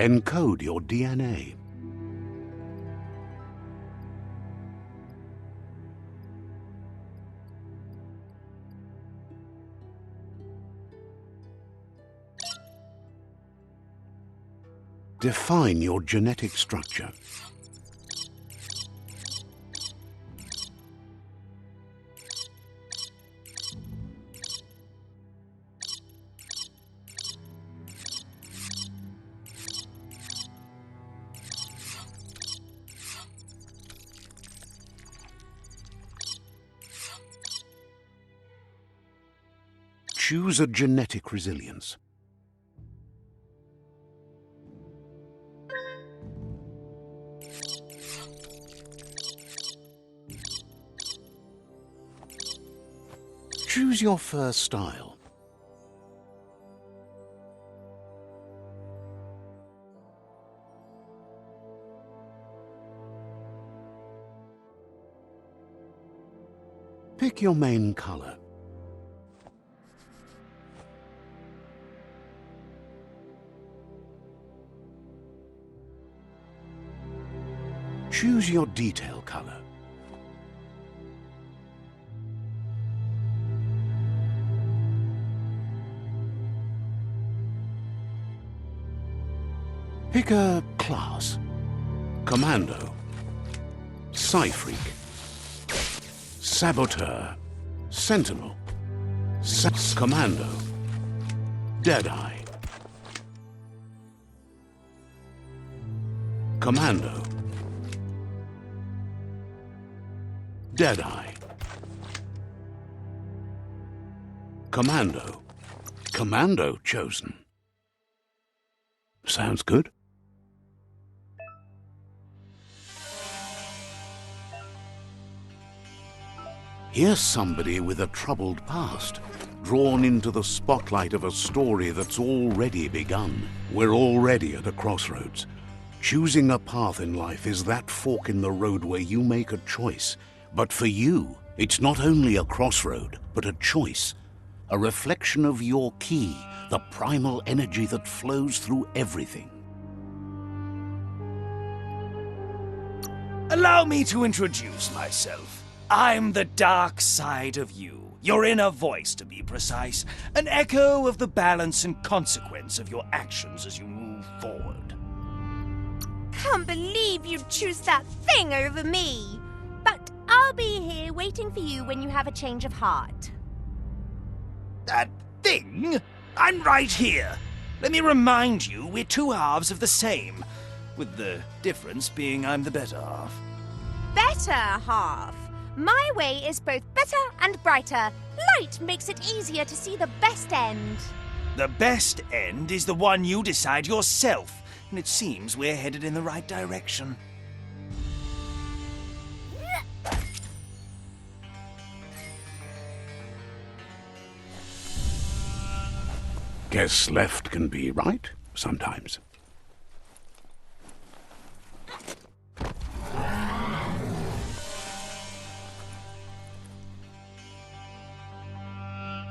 Encode your DNA. Define your genetic structure. Choose a genetic resilience. Choose your fur style. Pick your main color. Choose your detail color. Pick a class. Commando, Psy-Freak, Saboteur, Sentinel, Commando, Deadeye, Commando, Deadeye, Commando. Commando chosen. Sounds good. Here's somebody with a troubled past, drawn into the spotlight of a story that's already begun. We're already at a crossroads. Choosing a path in life is that fork in the road where you make a choice. But for you, it's not only a crossroad, but a choice. A reflection of your key, the primal energy that flows through everything. Allow me to introduce myself. I'm the dark side of you, your inner voice to be precise, an echo of the balance and consequence of your actions as you move forward. Can't believe you'd choose that thing over me. But I'll be here waiting for you when you have a change of heart. That thing? I'm right here. Let me remind you, we're two halves of the same, with the difference being I'm the better half. Better half. My way is both better and brighter. Light makes it easier to see the best end. The best end is the one you decide yourself, and it seems we're headed in the right direction. Guess left can be right sometimes.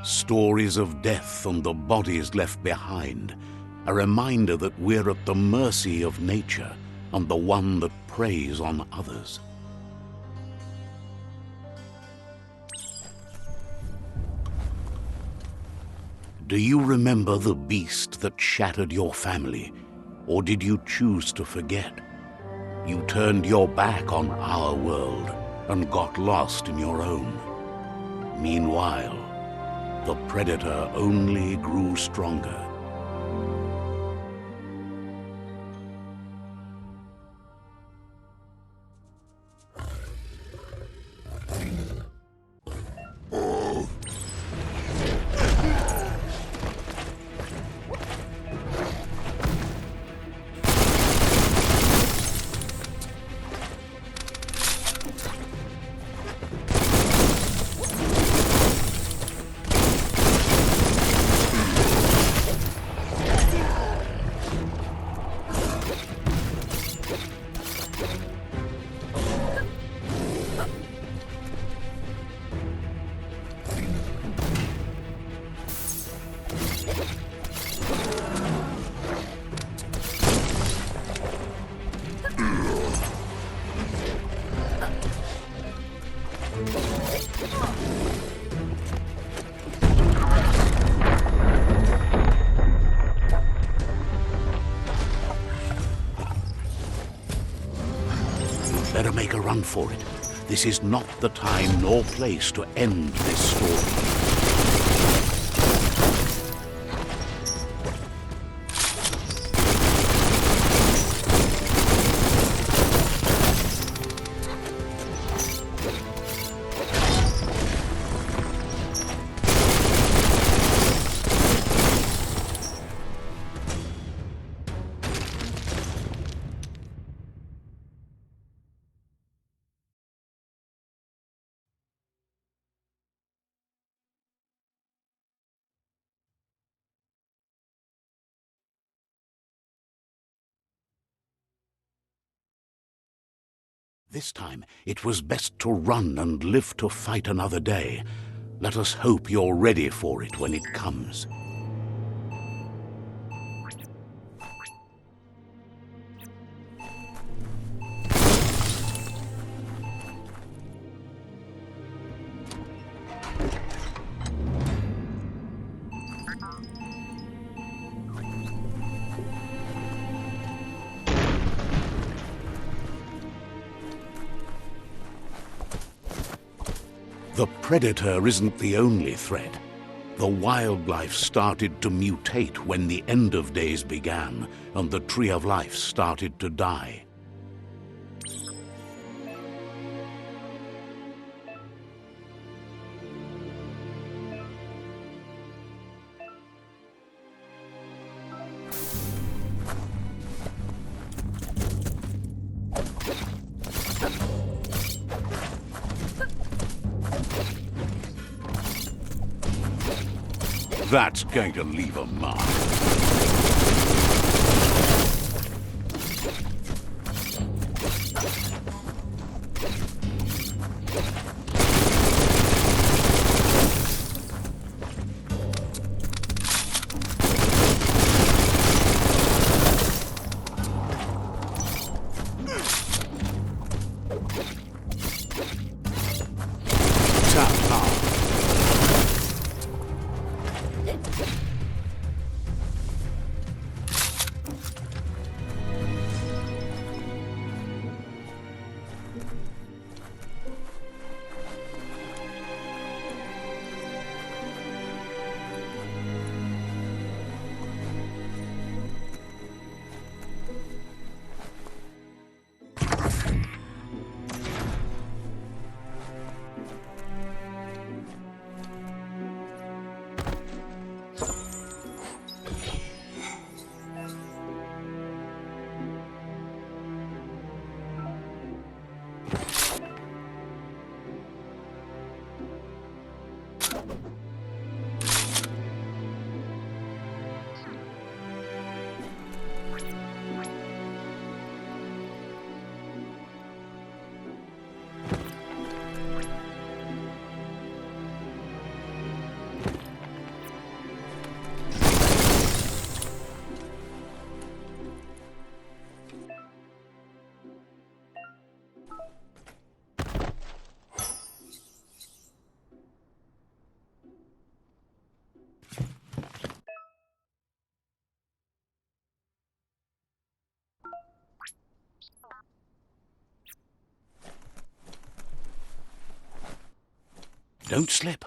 Stories of death and the bodies left behind, a reminder that we're at the mercy of nature and the one that preys on others. Do you remember the beast that shattered your family, or did you choose to forget? You turned your back on our world and got lost in your own. Meanwhile, the predator only grew stronger. run for it. This is not the time nor place to end this story. This time, it was best to run and live to fight another day. Let us hope you're ready for it when it comes. The predator isn't the only threat. The wildlife started to mutate when the end of days began, and the tree of life started to die. That's going to leave a mark. Tap hard. Don't slip.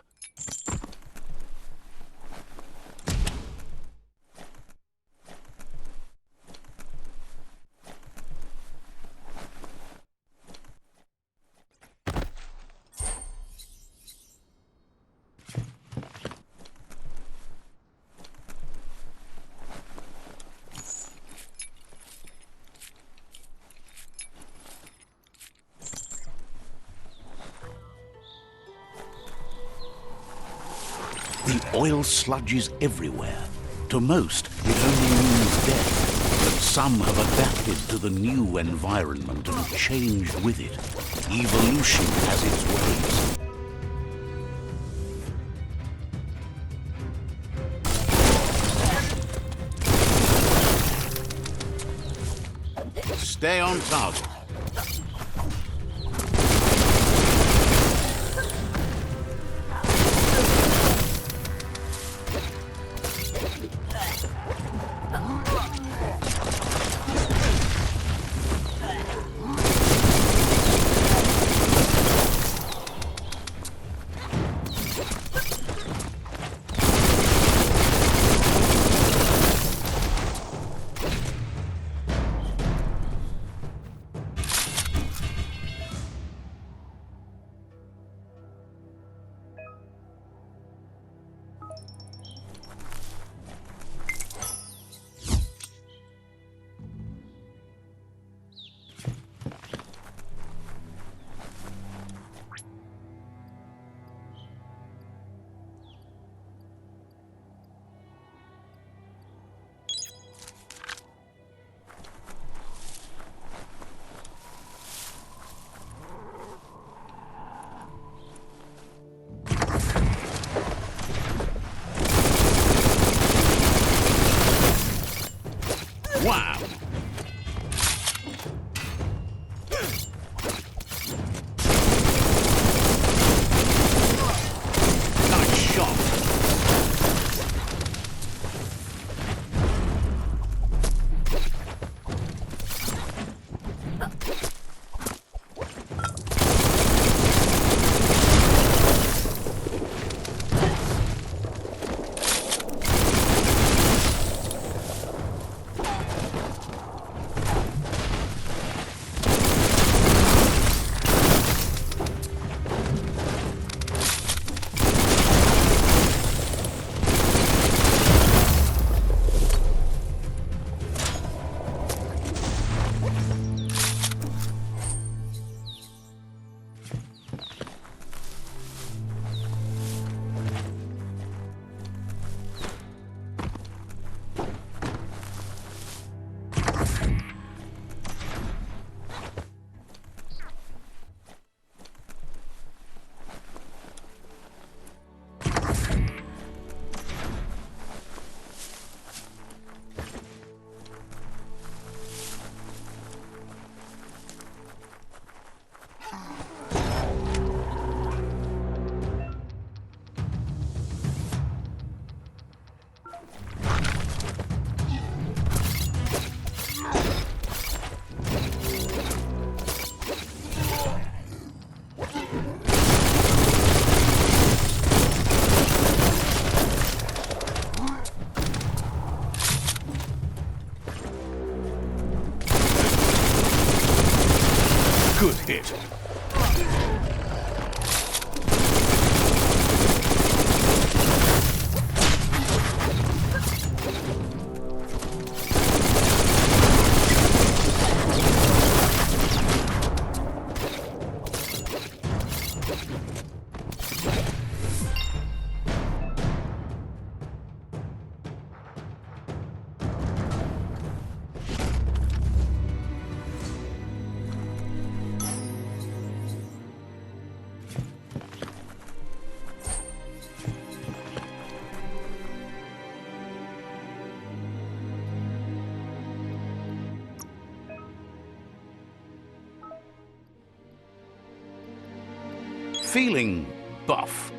The oil sludges everywhere. To most, it only means death, but some have adapted to the new environment and changed with it. Evolution has its ways. Stay on target. Wow! Nice shot! Good hit. Feeling buff.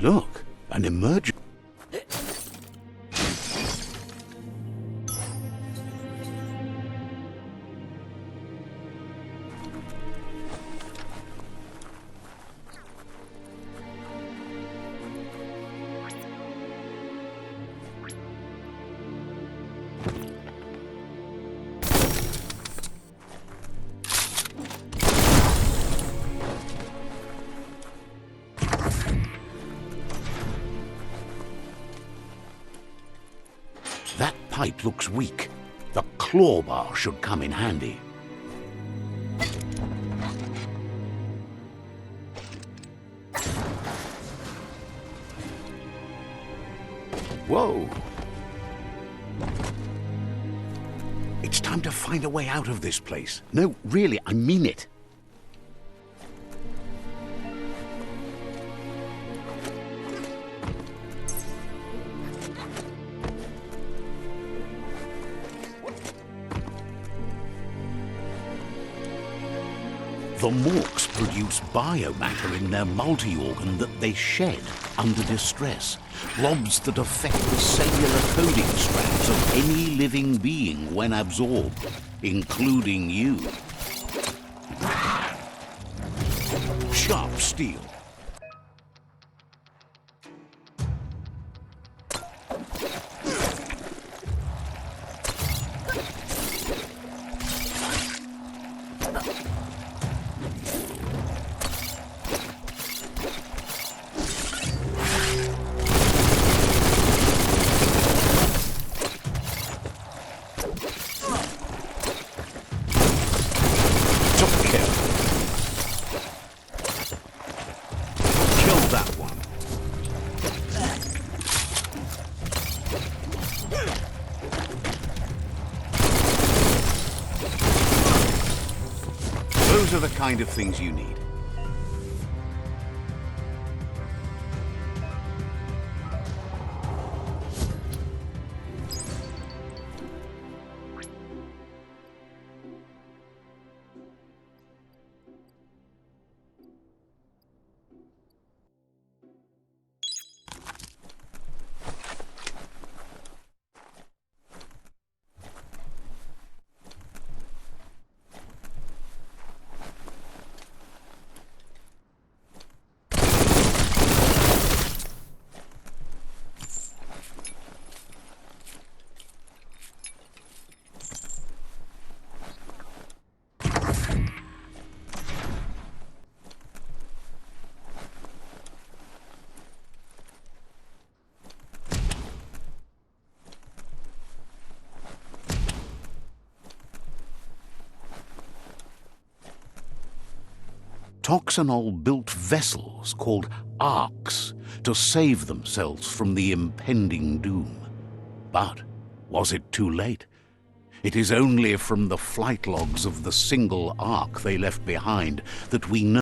Look, an emergency. height looks weak. The claw bar should come in handy. Whoa! It's time to find a way out of this place. No, really, I mean it. The Morks produce biomatter in their multi-organ that they shed under distress. Blobs that affect the cellular coding strands of any living being when absorbed, including you. Sharp steel. Those are the kind of things you need. Toxanol built vessels called arks to save themselves from the impending doom. But was it too late? It is only from the flight logs of the single ark they left behind that we know.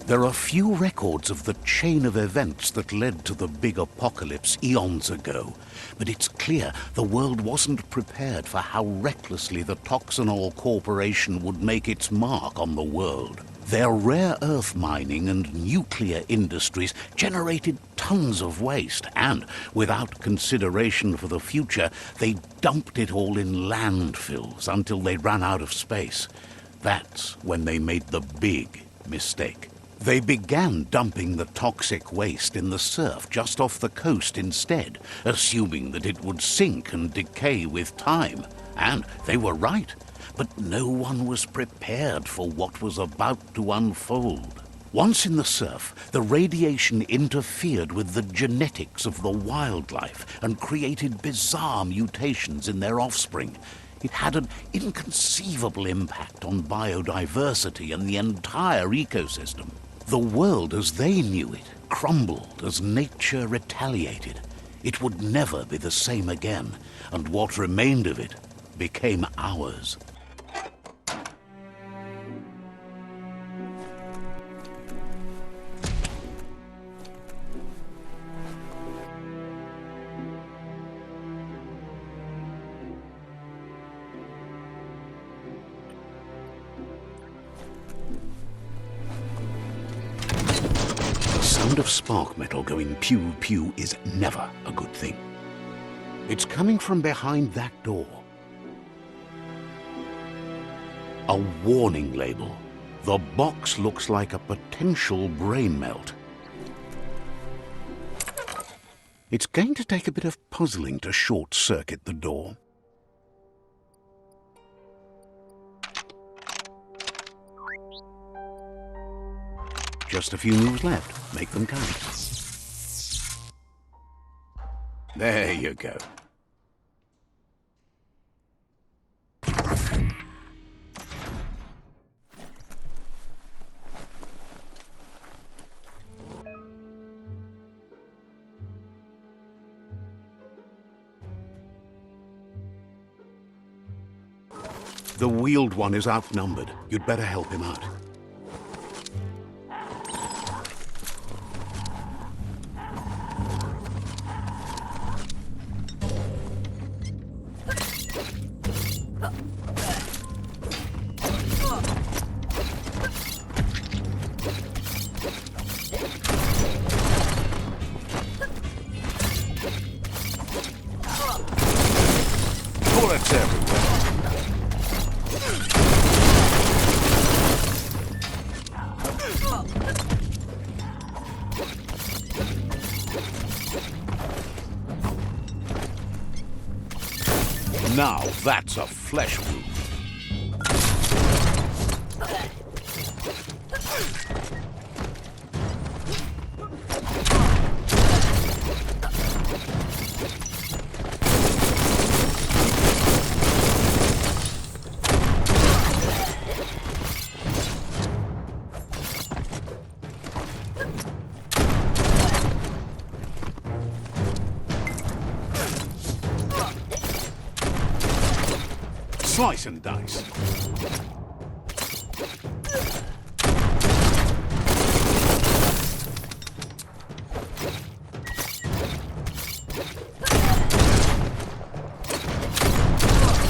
There are few records of the chain of events that led to the big apocalypse eons ago, but it's clear the world wasn't prepared for how recklessly the Toxanol Corporation would make its mark on the world. Their rare earth mining and nuclear industries generated tons of waste, and without consideration for the future, they dumped it all in landfills until they ran out of space. That's when they made the big mistake. They began dumping the toxic waste in the surf just off the coast instead, assuming that it would sink and decay with time. And they were right, but no one was prepared for what was about to unfold. Once in the surf, the radiation interfered with the genetics of the wildlife and created bizarre mutations in their offspring. It had an inconceivable impact on biodiversity and the entire ecosystem. The world as they knew it crumbled as nature retaliated. It would never be the same again, and what remained of it became ours. sound of spark metal going pew-pew is never a good thing. It's coming from behind that door. A warning label. The box looks like a potential brain melt. It's going to take a bit of puzzling to short-circuit the door. Just a few moves left. Make them count. There you go. The wheeled one is outnumbered. You'd better help him out. Bullets everywhere. Now that's a flesh wound. Slice and dice.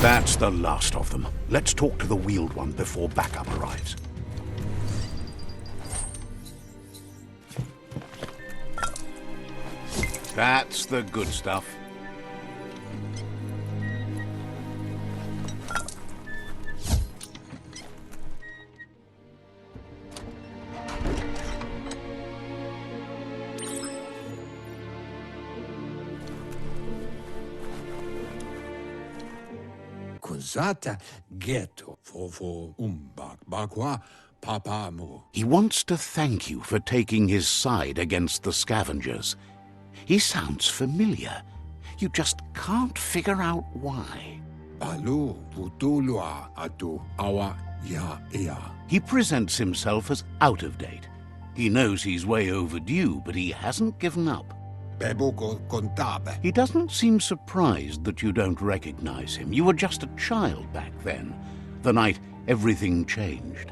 That's the last of them. Let's talk to the wheeled one before backup arrives. That's the good stuff. Cos'ata ghetto fofo bakwa papamu. He wants to thank you for taking his side against the scavengers. He sounds familiar. You just can't figure out why. Balu putulua atu awa ya ea. He presents himself as out of date. He knows he's way overdue, but he hasn't given up. Bebuko contabe. He doesn't seem surprised that you don't recognize him. You were just a child back then, the night everything changed.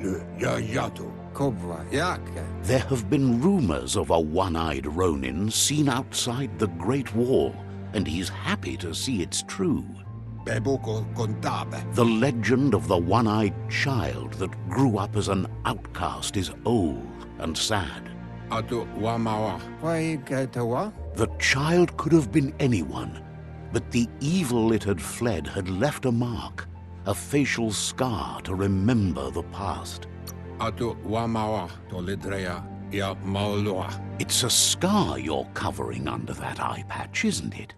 Le yayatu. Kobra yake. There have been rumors of a one-eyed Ronin seen outside the Great Wall, and he's happy to see it's true. Bebuko contabe. The legend of the one-eyed child that grew up as an outcast is old and sad. Atu wamawa. Why getawa? The child could have been anyone, but the evil it had fled had left a mark, a facial scar to remember the past. Atu wamawa tolidrea ya maulua. It's a scar you're covering under that eye patch, isn't it?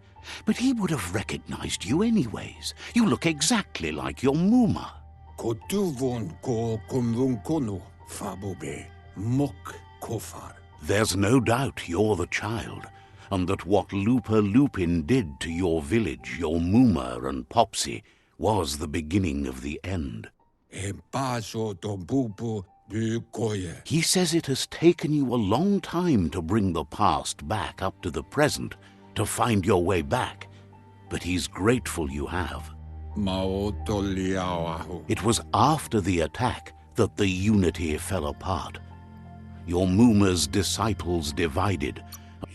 But he would have recognized you anyways. You look exactly like your Muma. Kotuvun ko kumvunkonu fabube mok kofar. There's no doubt you're the child, and that what Lupa Lupin did to your village, your Muma and Popsy, was the beginning of the end. E paso tompupu du koye. He says it has taken you a long time to bring the past back up to the present, to find your way back, but he's grateful you have. Mao toliawahu. It was after the attack that the unity fell apart. Your Muma's disciples divided.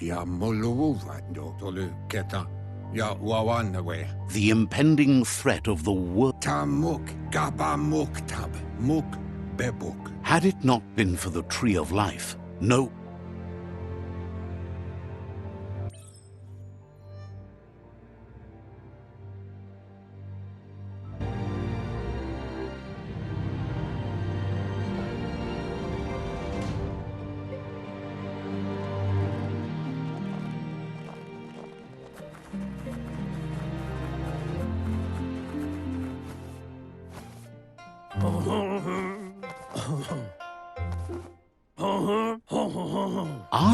Ya moluwuvando tolu keta. Ya wawanawe. The impending threat of the world. Tamuk gaba muktab. Muk bebuk. Had it not been for the Tree of Life, no,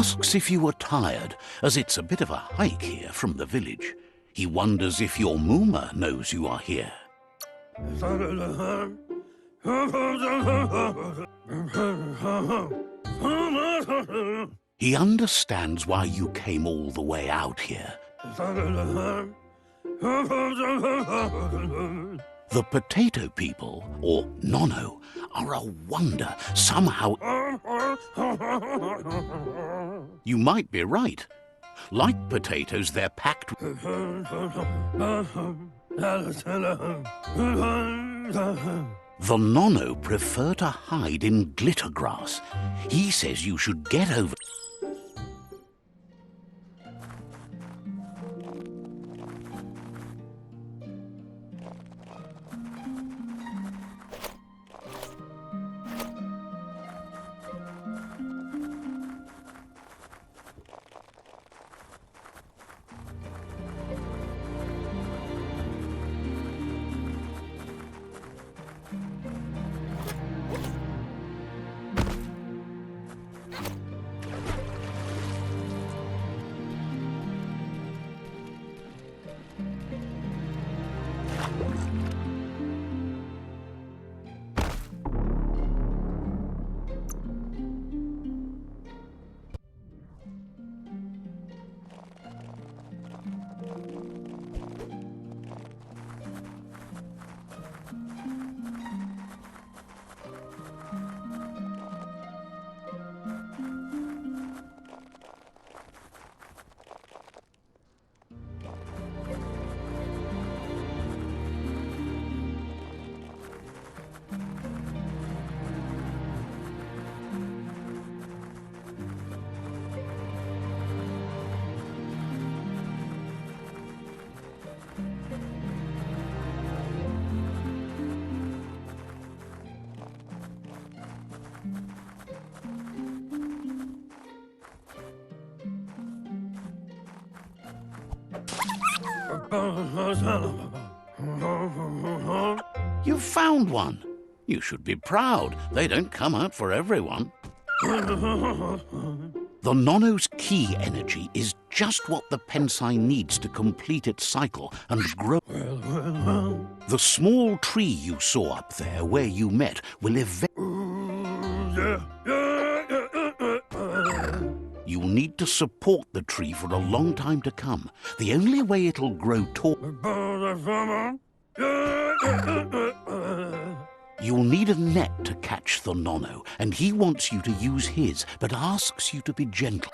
asks if you are tired, as it's a bit of a hike here from the village. He wonders if your Mooma knows you are here. He understands why you came all the way out here. The potato people, or Nono, are a wonder. Somehow... You might be right. Like potatoes, they're packed... The Nono prefer to hide in glitter grass. He says you should get over... You found one. You should be proud. They don't come out for everyone. The Nono's key energy is just what the Pensai needs to complete its cycle and grow. The small tree you saw up there where you met will You'll need to support the tree for a long time to come. The only way it'll grow tall... You'll need a net to catch the Nono, and he wants you to use his, but asks you to be gentle.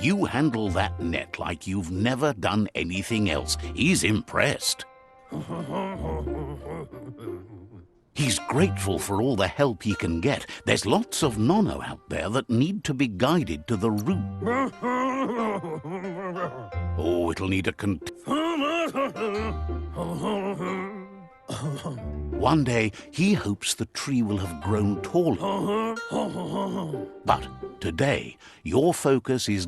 You handle that net like you've never done anything else. He's impressed. He's grateful for all the help he can get. There's lots of Nono out there that need to be guided to the root. Oh, it'll need a One day, he hopes the tree will have grown taller. But today, your focus is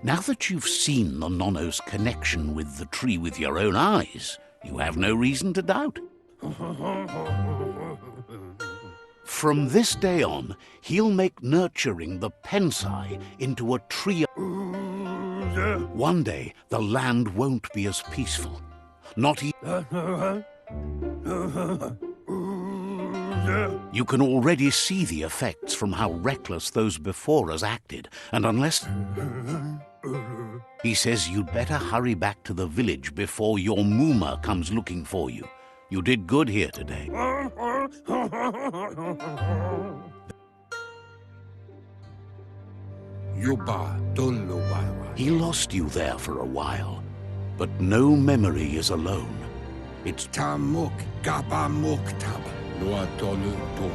Now that you've seen the Nono's connection with the tree with your own eyes, you have no reason to doubt. From this day on, he'll make nurturing the Pensai into a tree. One day, the land won't be as peaceful. Not even... You can already see the effects from how reckless those before us acted, and unless... He says you'd better hurry back to the village before your Mooma comes looking for you. You did good here today. Yuba Tuluwawa. He lost you there for a while, but no memory is alone. It's... Tamuk Gabamuktab. Luatolu Tum.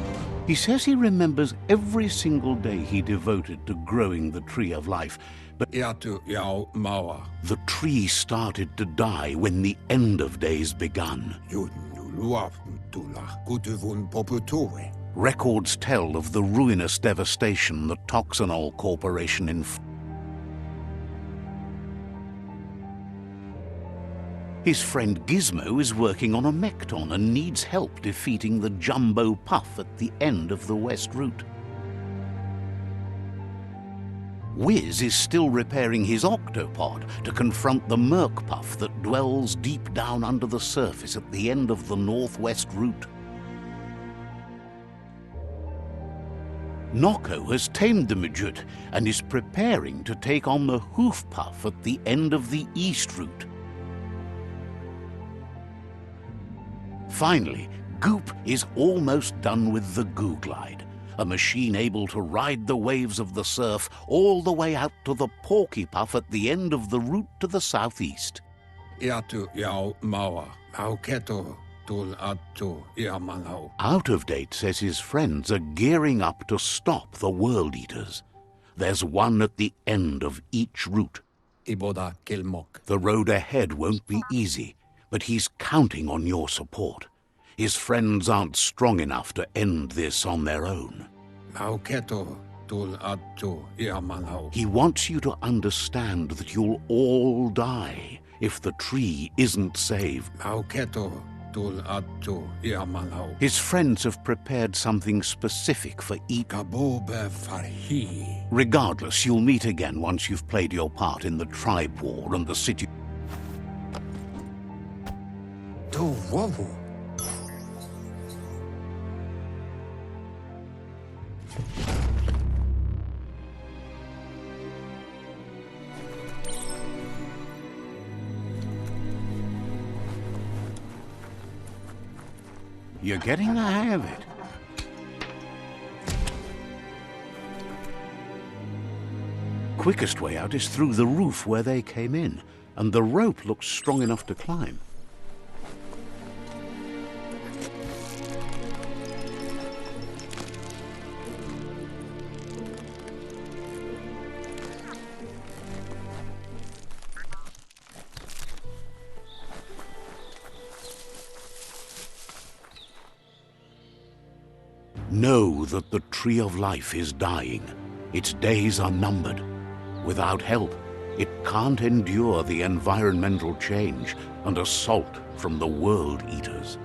He says he remembers every single day he devoted to growing the Tree of Life, but Yatu Yao Mawa. the tree started to die when the end of days begun. Yunuluaf Tula Kutuvun Poputuwe. Records tell of the ruinous devastation the Toxanol Corporation His friend Gizmo is working on a Mekton and needs help defeating the Jumbo Puff at the end of the West Route. Wiz is still repairing his octopod to confront the Merc Puff that dwells deep down under the surface at the end of the Northwest Route. Noko has tamed the Midget and is preparing to take on the Hoof Puff at the end of the East Route. Finally, Goop is almost done with the Goo Glide, a machine able to ride the waves of the surf all the way out to the Porky Puff at the end of the route to the southeast. Yatu Yao Mawa. Mauketo Tul Atu Yamanao. Out of Date says his friends are gearing up to stop the World Eaters. There's one at the end of each route. Iboda Kilmok. The road ahead won't be easy, but he's counting on your support. His friends aren't strong enough to end this on their own. Mauketo Tul Atu Yamanao. He wants you to understand that you'll all die if the tree isn't saved. Mauketo Tul Atu Yamanao. His friends have prepared something specific for each. Kabobe Farhi. Regardless, you'll meet again once you've played your part in the tribe war and the city. Tu Wawu. You're getting the hang of it. Quickest way out is through the roof where they came in, and the rope looks strong enough to climb. Know that the Tree of Life is dying. Its days are numbered. Without help, it can't endure the environmental change and assault from the World Eaters.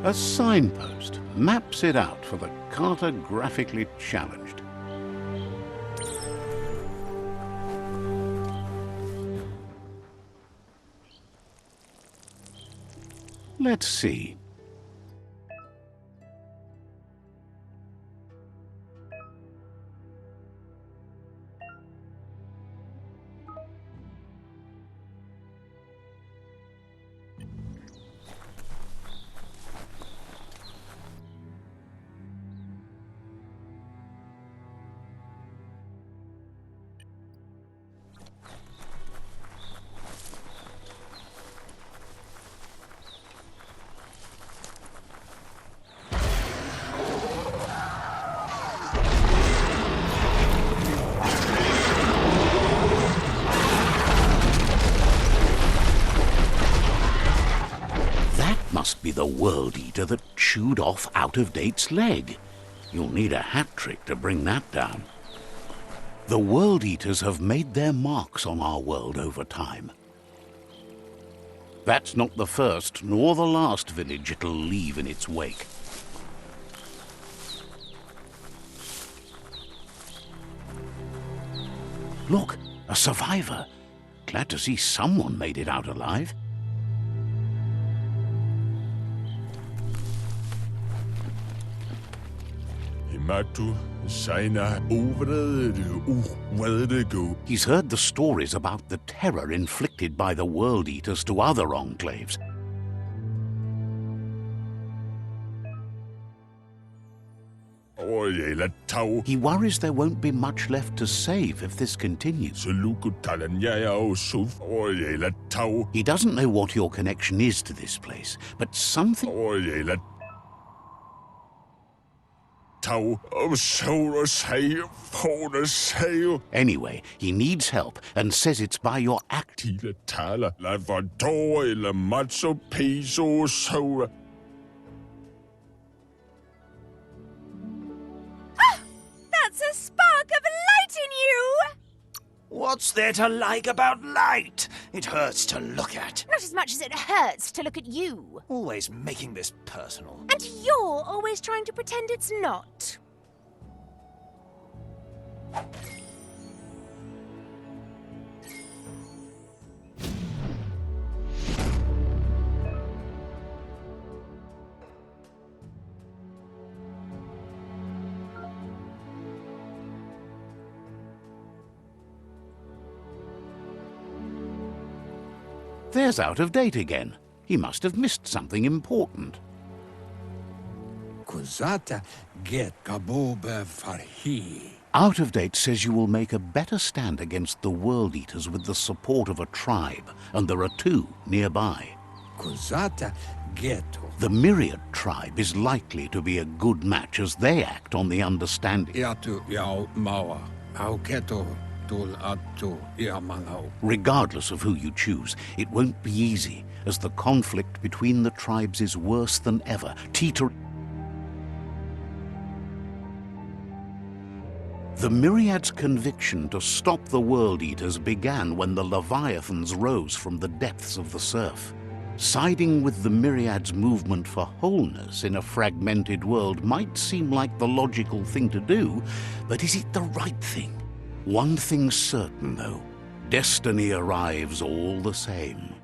A signpost maps it out for the cartographically challenged. Let's see. Must be the World Eater that chewed off Out of Date's leg. You'll need a hat trick to bring that down. The World Eaters have made their marks on our world over time. That's not the first nor the last village it'll leave in its wake. Look, a survivor. Glad to see someone made it out alive. He's heard the stories about the terror inflicted by the World Eaters to other enclaves. He worries there won't be much left to save if this continues. He doesn't know what your connection is to this place, but something... Anyway, he needs help and says it's by your act. That's a spark of light in you! What's there to like about light? It hurts to look at. Not as much as it hurts to look at you. Always making this personal. And you're always trying to pretend it's not. There's Out of Date again. He must have missed something important. Kuzata get kabobe farhi. Out of Date says you will make a better stand against the World Eaters with the support of a tribe, and there are two nearby. Kuzata geto. The Myriad tribe is likely to be a good match as they act on the understanding. Iatu yao mawa. Au keto tul atu iamanau. Regardless of who you choose, it won't be easy, as the conflict between the tribes is worse than ever, The Myriad's conviction to stop the World Eaters began when the Leviathans rose from the depths of the surf. Siding with the Myriad's movement for wholeness in a fragmented world might seem like the logical thing to do, but is it the right thing? One thing's certain, though. Destiny arrives all the same.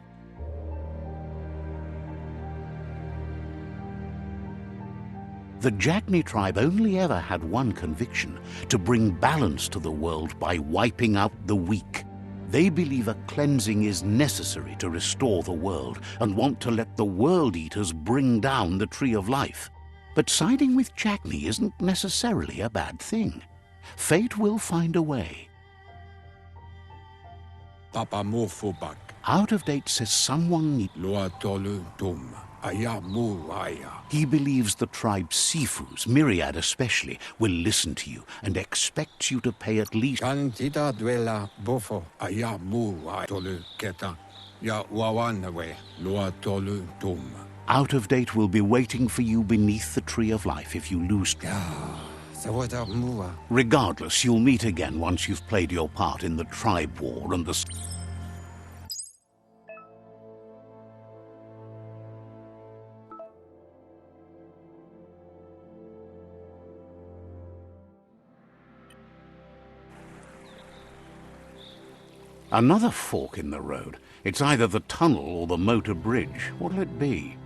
The Jagni tribe only ever had one conviction: to bring balance to the world by wiping out the weak. They believe a cleansing is necessary to restore the world and want to let the World Eaters bring down the Tree of Life. But siding with Jagni isn't necessarily a bad thing. Fate will find a way. Papa mofubak. Out of Date says someone needs... Loa tolu dum. Aya mu aya. He believes the tribe's Sifus, Myriad especially, will listen to you and expects you to pay at least... Kantita dwela bofo. Aya mu aya. Tolu keta. Ya wawanawe. Loa tolu dum. Out of Date will be waiting for you beneath the Tree of Life if you lose... Regardless, you'll meet again once you've played your part in the tribe war and the... Another fork in the road. It's either the tunnel or the motor bridge. What'll it be?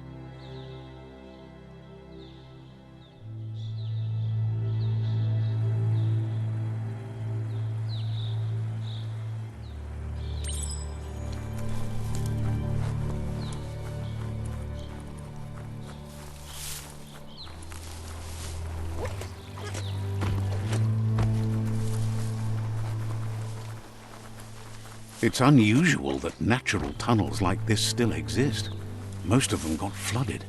It's unusual that natural tunnels like this still exist. Most of them got flooded.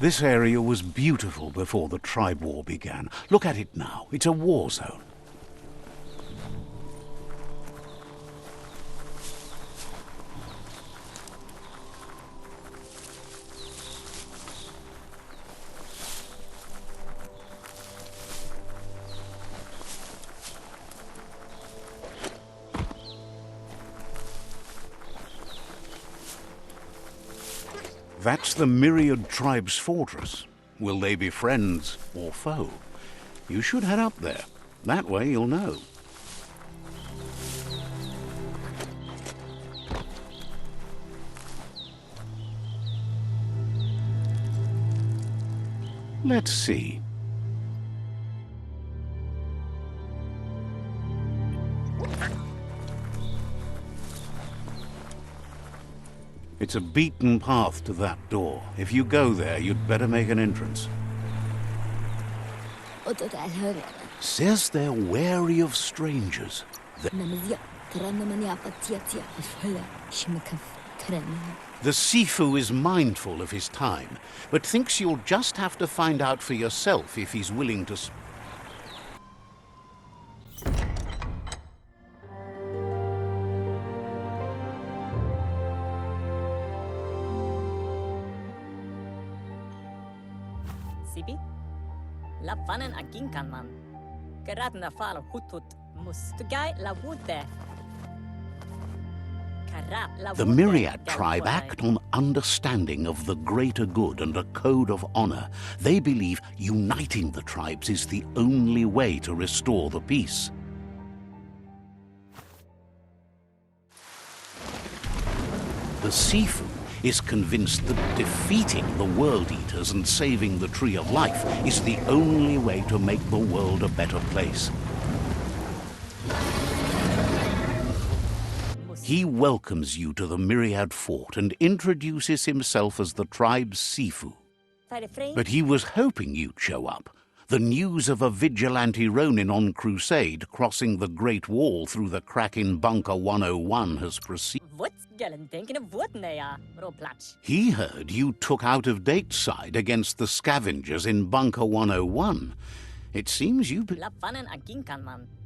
This area was beautiful before the tribe war began. Look at it now. It's a war zone. That's the Myriad Tribe's fortress. Will they be friends or foe? You should head up there. That way you'll know. Let's see. It's a beaten path to that door. If you go there, you'd better make an entrance. Says they're wary of strangers. The Sifu is mindful of his time, but thinks you'll just have to find out for yourself if he's willing to... Sibi? La vanen aginkan man. Geradna fal hutut mustugai la wute. The Myriad tribe act on understanding of the greater good and a code of honor. They believe uniting the tribes is the only way to restore the peace. The Sifu is convinced that defeating the World Eaters and saving the Tree of Life is the only way to make the world a better place. He welcomes you to the Myriad Fort and introduces himself as the tribe's Sifu. But he was hoping you'd show up. The news of a vigilante Ronin on crusade crossing the Great Wall through the crack in Bunker 101 has proceeded. He heard you took out-of-date side against the scavengers in Bunker 101. It seems you...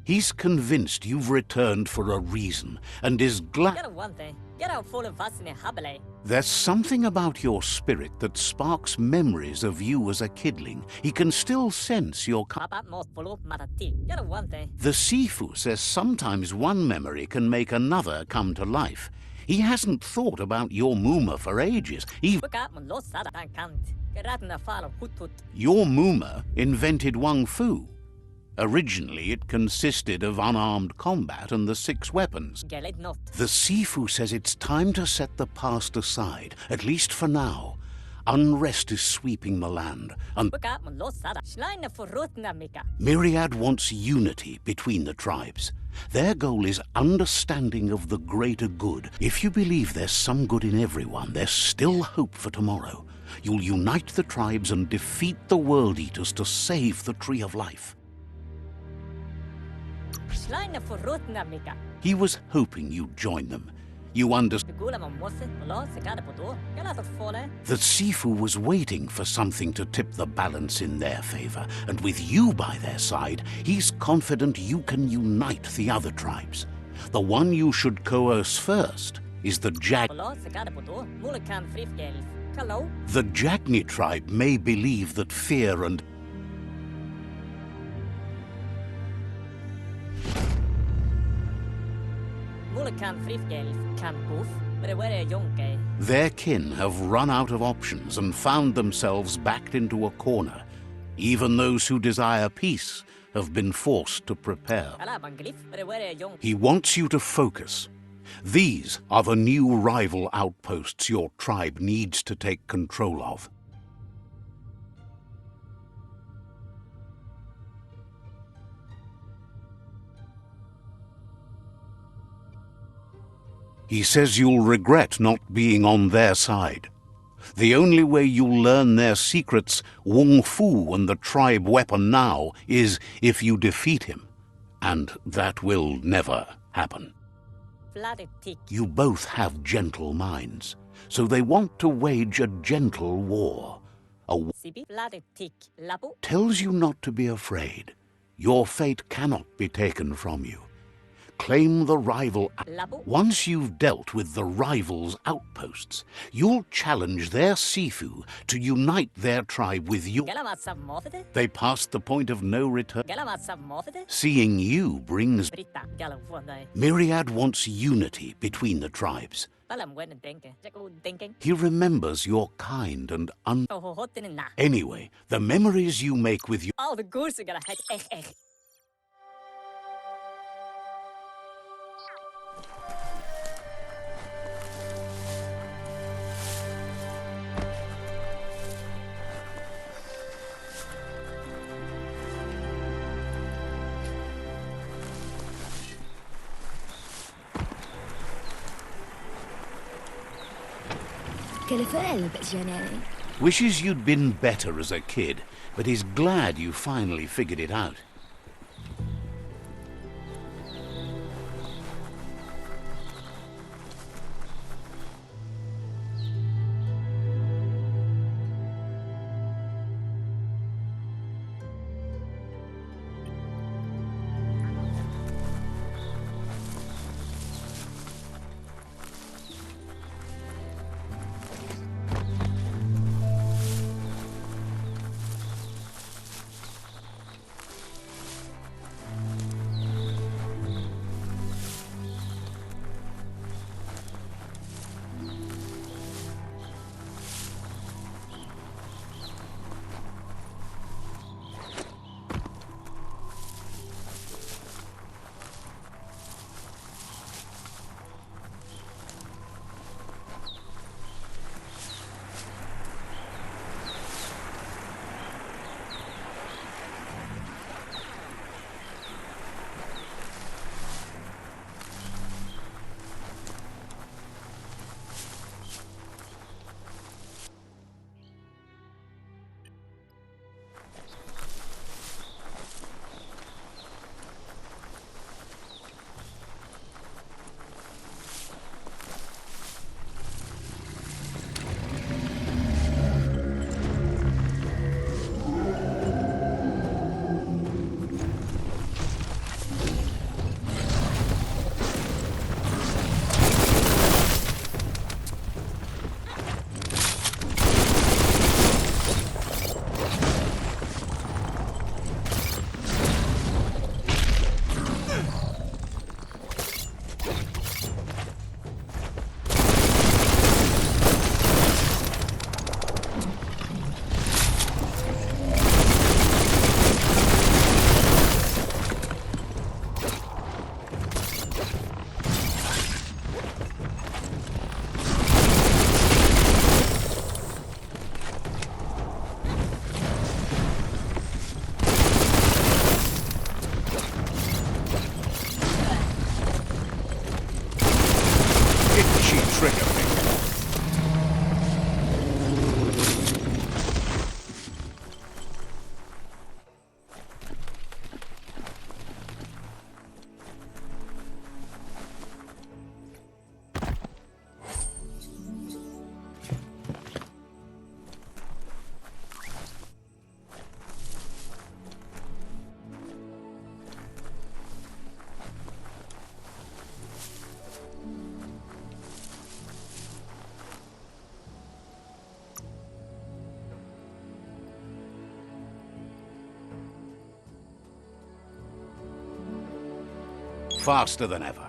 He's convinced you've returned for a reason, and is glad... There's something about your spirit that sparks memories of you as a kidling. He can still sense your... The Sifu says sometimes one memory can make another come to life. He hasn't thought about your Muma for ages. Your Muma invented Wung Fu. Originally, it consisted of unarmed combat and the 6 weapons. The Sifu says it's time to set the past aside, at least for now. Unrest is sweeping the land, and Myriad wants unity between the tribes. Their goal is understanding of the greater good. If you believe there's some good in everyone, there's still hope for tomorrow. You'll unite the tribes and defeat the World Eaters to save the Tree of Life. He was hoping you'd join them. You understand. The Sifu was waiting for something to tip the balance in their favor, and with you by their side, he's confident you can unite the other tribes. The one you should coerce first is the The Jagni tribe may believe that fear and their kin have run out of options and found themselves backed into a corner. Even those who desire peace have been forced to prepare. He wants you to focus. These are the new rival outposts your tribe needs to take control of. He says you'll regret not being on their side. The only way you'll learn their secrets, Wung Fu and the tribe weapon now, is if you defeat him. And that will never happen. You both have gentle minds, so they want to wage a gentle war. Tells you not to be afraid. Your fate cannot be taken from you. Claim the rival. Once you've dealt with the rival's outposts, you'll challenge their Sifu to unite their tribe with you. They passed the point of no return. Seeing you brings. Myriad wants unity between the tribes. He remembers your kind and Anyway, the memories you make with you. Wishes you'd been better as a kid, but is glad you finally figured it out. trigger finger. Faster than ever.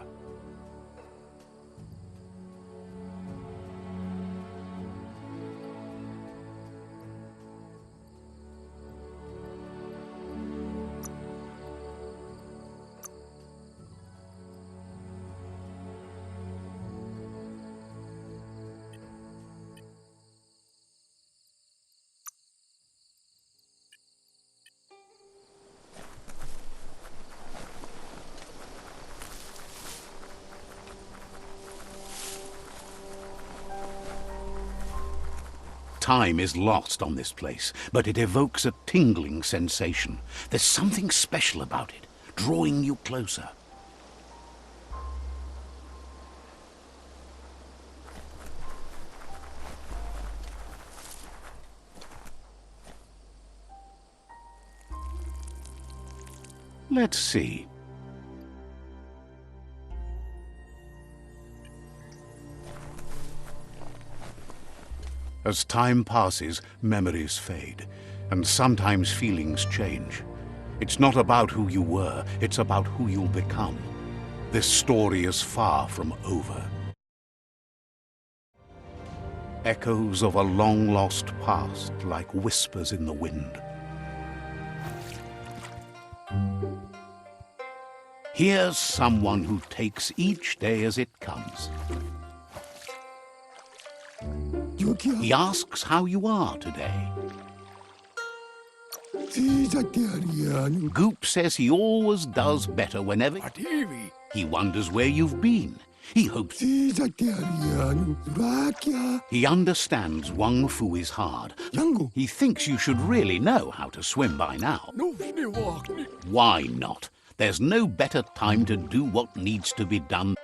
Time is lost on this place, but it evokes a tingling sensation. There's something special about it, drawing you closer. Let's see. As time passes, memories fade, and sometimes feelings change. It's not about who you were, it's about who you'll become. This story is far from over. Echoes of a long-lost past, like whispers in the wind. Here's someone who takes each day as it comes. He asks how you are today. Goop says he always does better whenever he wonders where you've been. He hopes he understands Wang Fu is hard. He thinks you should really know how to swim by now. Why not? There's no better time to do what needs to be done.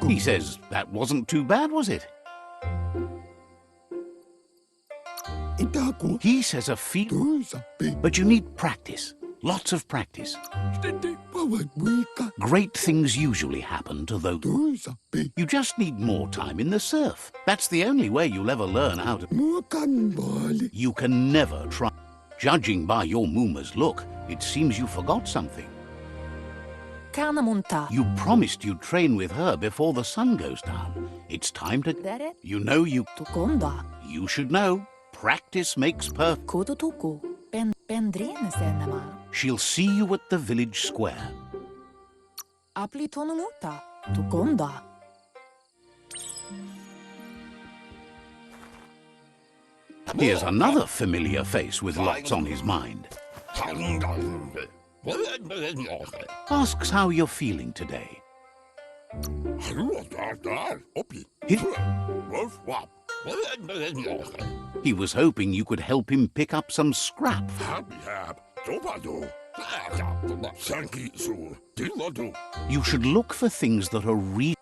He says, that wasn't too bad, was it? He says a feat, but you need practice. Lots of practice. Great things usually happen to those. You just need more time in the surf. That's the only way you'll ever learn how to... You can never try. Judging by your Mooma's look, it seems you forgot something. You promised you'd train with her before the sun goes down. It's time to... You know you... You should know. Practice makes perfect. She'll see you at the village square. Here's another familiar face with lots on his mind. Asks how you're feeling today. He was hoping you could help him pick up some scrap. You should look for things that are real.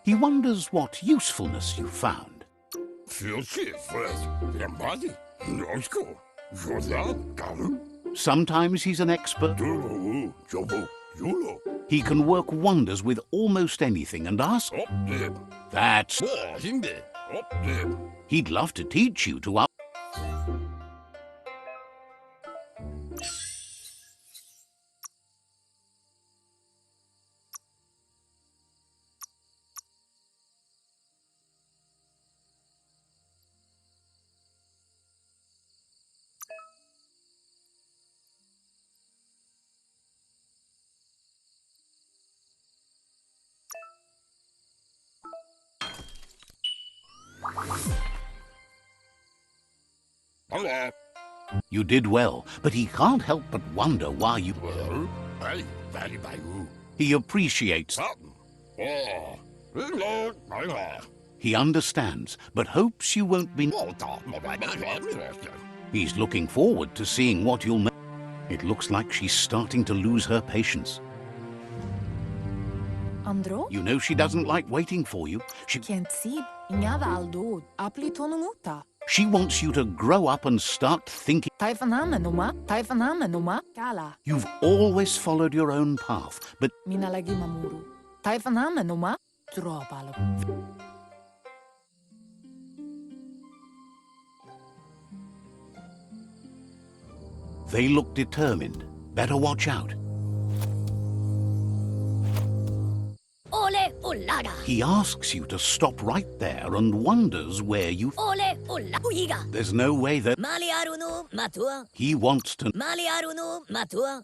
He wonders what usefulness you found. Sometimes he's an expert. He can work wonders with almost anything and ask. That's. He'd love to teach you to up. You did well, but he can't help but wonder why you. He appreciates. He understands, but hopes you won't be. He's looking forward to seeing what you'll make. It looks like she's starting to lose her patience. Andro? You know she doesn't like waiting for you. Kent sib, inga valdo, apli tonunguta. She wants you to grow up and start thinking. Taifanama, kala. You've always followed your own path, but Minalagi mamuru. Taifanama, dropalo. they look determined. Better watch out. Ole Ulaga. He asks you to stop right there and wonders where you... Ole Ulaga. There's no way that... Maliarunu Matua. He wants to... Maliarunu Matua.